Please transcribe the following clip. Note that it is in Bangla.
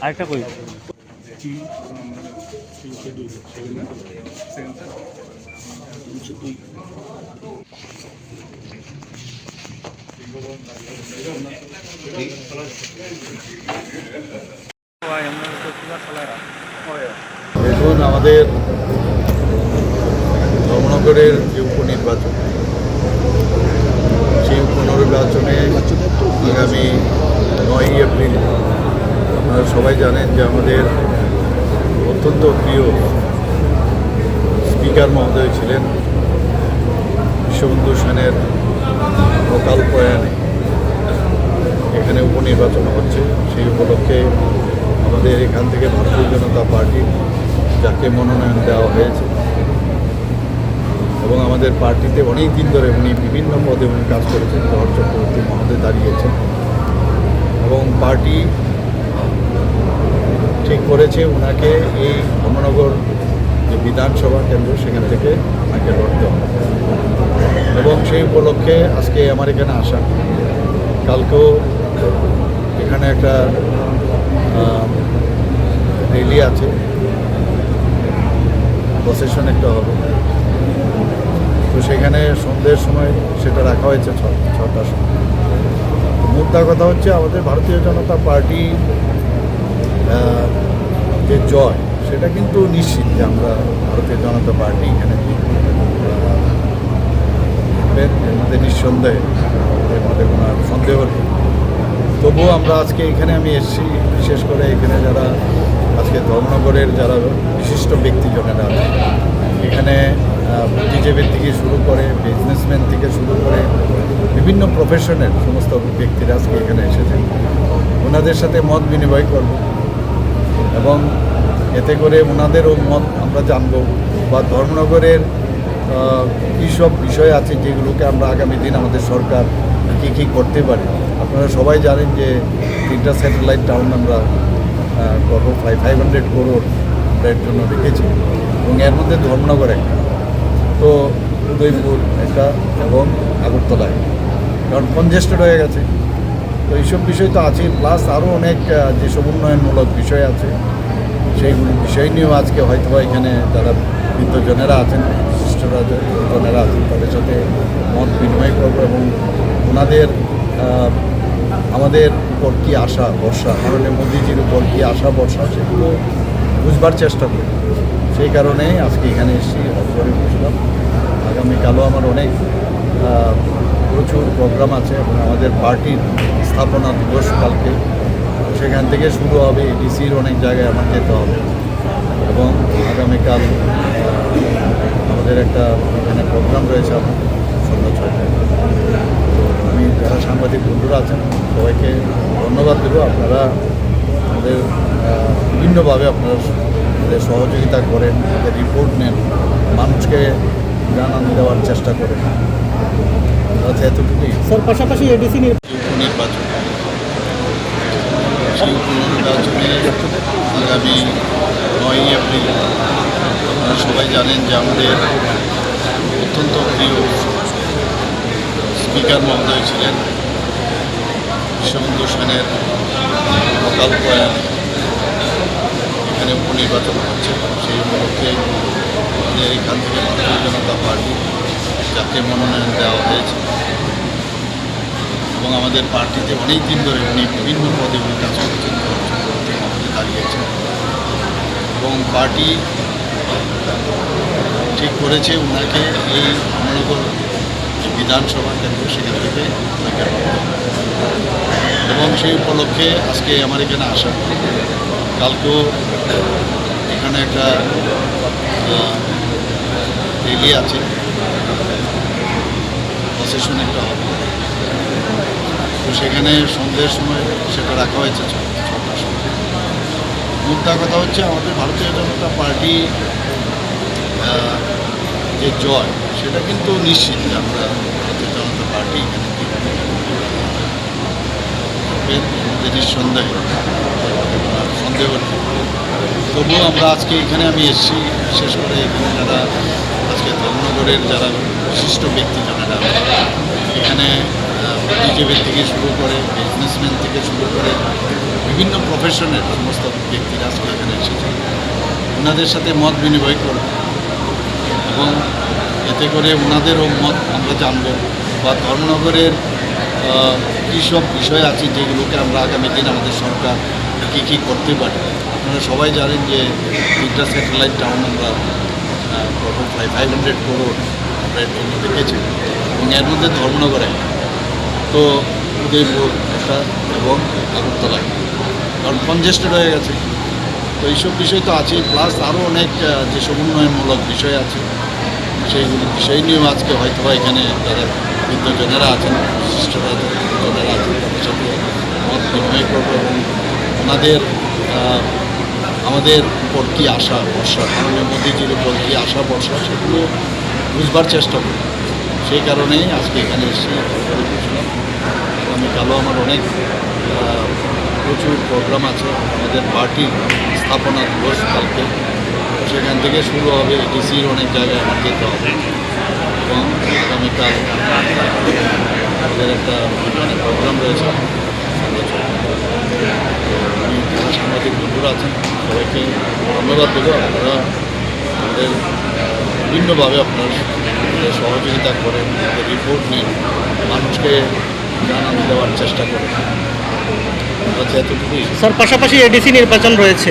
আরেকটা কই দেখুন, আমাদের ধর্মনগরের যে উপনির্বাচন, সেই উপনির্বাচনে আগামী 9ই এপ্রিল আপনারা সবাই জানেন যে আমাদের অত্যন্ত প্রিয় স্পিকার মহোদয় ছিলেন বিশ্ববন্ধু সেনের অকাল প্রয়াণে এখানে উপনির্বাচন হচ্ছে। সেই উপলক্ষে আমাদের এখান থেকে ভারতীয় জনতা পার্টি যাকে মনোনয়ন দেওয়া হয়েছে এবং আমাদের পার্টিতে অনেক দিন ধরে উনি বিভিন্ন পদে উনি কাজ করেছেন, জওহর চক্রবর্তী মহোদয় দাঁড়িয়েছেন এবং পার্টি ঠিক করেছে ওনাকে এই ধর্মনগর যে বিধানসভা কেন্দ্র সেখান থেকে ওনাকে লড়তে হবে এবং সেই উপলক্ষে আজকে আমার এখানে আসা। কালকেও এখানে একটা র্যালি আছে, প্রসেশন একটা হবে, তো সেখানে সন্ধ্যের সময় সেটা রাখা হয়েছে 6টার সময়। মুদ্রা কথা হচ্ছে আমাদের ভারতীয় জনতা পার্টি যে জয় সেটা কিন্তু নিশ্চিত যে আমরা ভারতীয় জনতা পার্টি এখানে এর মধ্যে নিঃসন্দেহে, এর মধ্যে কোনো সন্দেহ নেই। তবুও আমরা আজকে এখানে আমি এসেছি, বিশেষ করে এখানে যারা আজকে ধর্মনগরের যারা বিশিষ্ট ব্যক্তিজনেরা আছে, এখানে বুদ্ধিজীবীর থেকে শুরু করে বিজনেসম্যান থেকে শুরু করে বিভিন্ন প্রফেশনের সমস্ত ব্যক্তিরা আজকে এখানে এসেছেন। ওনাদের সাথে মত বিনিময় করব এবং এতে করে ওনাদেরও মত আমরা জানব বা ধর্মনগরের কী সব বিষয় আছে যেগুলোকে আমরা আগামী দিন আমাদের সরকার কী করতে পারে। আপনারা সবাই জানেন যে 3টা স্যাটেলাইট টাউন আমরা করব, 500 করোড় আমরা এর জন্য রেখেছি এবং এর মধ্যে ধর্মনগর একটা, তো উদয়পুর একটা এবং আগরতলায়, কারণ কনজেস্টেড হয়ে গেছে। তো এইসব বিষয় তো আছে, প্লাস আরও অনেক যেসব উন্নয়নমূলক বিষয় আছে সেইগুলো বিষয় নিয়েও আজকে হয়তো এখানে যারা বৃদ্ধজনেরা আছেন, বিশিষ্টজনেরা আছেন, তাদের সাথে মত বিনিময় করব এবং ওনাদের আমাদের উপর কী আশা ভরসা, কারণে মোদিজির উপর কী আশা ভরসা সেগুলো বুঝবার চেষ্টা করি। সেই কারণেই আজকে এখানে এসেছি, করে বসলাম। আগামীকালও আমার অনেক প্রচুর প্রোগ্রাম আছে এবং আমাদের পার্টির স্থাপনা দিবস কালকে, সেখান থেকে শুরু হবে। এডিসির অনেক জায়গায় আমার যেতে হবে এবং আগামীকাল আমাদের একটা এখানে প্রোগ্রাম রয়েছে আমার সন্ধ্যা 6টায়। তো আমি যারা সাংবাদিক বন্ধুরা আছেন সবাইকে ধন্যবাদ দেবো। আপনারা আমাদের বিভিন্নভাবে আপনারা আমাদের সহযোগিতা করেন, আমাদের রিপোর্ট নেন, মানুষকে জানান দেওয়ার চেষ্টা করেন। আচ্ছা, এতটুকুই স্যার। পাশাপাশি এডিসি উপনির্বাচন, সেই উপনির্বাচনে আগামী 9ই এপ্রিল আপনারা সবাই জানেন যে আমাদের অত্যন্ত প্রিয় স্পিকার মহোদয় ছিলেন বিশ্ববন্ধু সেনের অকাল প্রয়াণে এখানে উপনির্বাচন হচ্ছে। সেই উপলক্ষে আমাদের এখান থেকে ভারতীয় জনতা পার্টি যাকে মনোনয়ন দেওয়া হয়েছে এবং আমাদের পার্টিতে অনেক দিন ধরে উনি বিভিন্ন পদে উনি কাজ করছেন, আমাদের দাঁড়িয়েছেন এবং পার্টি ঠিক করেছে ওনাকে এই ধর্মনগর বিধানসভা কেন্দ্র সেখান থেকে ওনাকে এবং সেই উপলক্ষে আজকে আমার এখানে আসা। কালকেও এখানে একটা র্যালি আছে, প্রসেশন একটা হবে, তো সেখানে সন্ধ্যের সময় সেটা রাখা হয়েছে 6টার সময়। মুদ্রা কথা হচ্ছে আমাদের ভারতীয় জনতা পার্টি যে জয় সেটা কিন্তু নিশ্চিত যে আমরা ভারতীয় জনতা পার্টি এখানে নিঃসন্দেহে, সন্দেহ নেই। তবুও আমরা আজকে এখানে আমি এসেছি, বিশেষ করে এখানে যারা আজকে ধর্মনগরের যারা বিশিষ্ট ব্যক্তিজনেরা এখানে বুদ্ধিজীবী থেকে শুরু করে বিজনেসম্যান থেকে শুরু করে বিভিন্ন প্রফেশনের সমস্ত ব্যক্তিরা আজকে এখানে এসেছে। ওনাদের সাথে মত বিনিময় করব এবং এতে করে ওনাদেরও মত আমরা জানব বা ধর্মনগরের কী সব বিষয় আছে যেগুলোকে আমরা আগামী দিন আমাদের সরকার কী কী করতে পারে। আপনারা সবাই জানেন যে 3টা স্যাটেলাইট টাউন আমরা 500 করোড় আমরা এর জন্য দেখেছি এবং এর মধ্যে ধর্মনগর একটা, তো উদয়পুর একটা এবং আগরতলায়, কারণ কনজেস্টেড হয়ে গেছে। তো এইসব বিষয় তো আছেই, প্লাস আরও অনেক যেসব উন্নয়নমূলক বিষয় আছে সেইগুলি বিষয় নিয়েও আজকে হয়তো এখানে যারা বৃদ্ধজনেরা আছেন, বিশিষ্টরা যারা আছেন তাদের সাথে মত বিনিময় করবো এবং ওনাদের আমাদের উপর কী আশা ভরসা, মাননীয় মোদীজির উপর কী আশা ভরসা সেগুলো বুঝবার চেষ্টা করি। সেই কারণেই আজকে এখানে এসে বুঝলাম। আগামীকালও আমার অনেক প্রচুর প্রোগ্রাম আছে, আমাদের পার্টির স্থাপনা দিবস কালকে, সেখান থেকে শুরু হবে। ডিসির অনেক জায়গায় আমার যেতে হবে এবং আগামীকাল আমাদের একটা মানে প্রোগ্রাম রয়েছে। আমি যারা সাংবাদিক বন্ধুরা আছেন সবাইকে ধন্যবাদ দেবো। আপনারা আমাদের বিভিন্নভাবে আপনার সহযোগিতা করেন, আমাদের রিপোর্ট নিন, মানুষকে জানানো দেওয়ার চেষ্টা করেন। এতটুকুই স্যার, পাশাপাশি এডিসি নির্বাচন রয়েছে,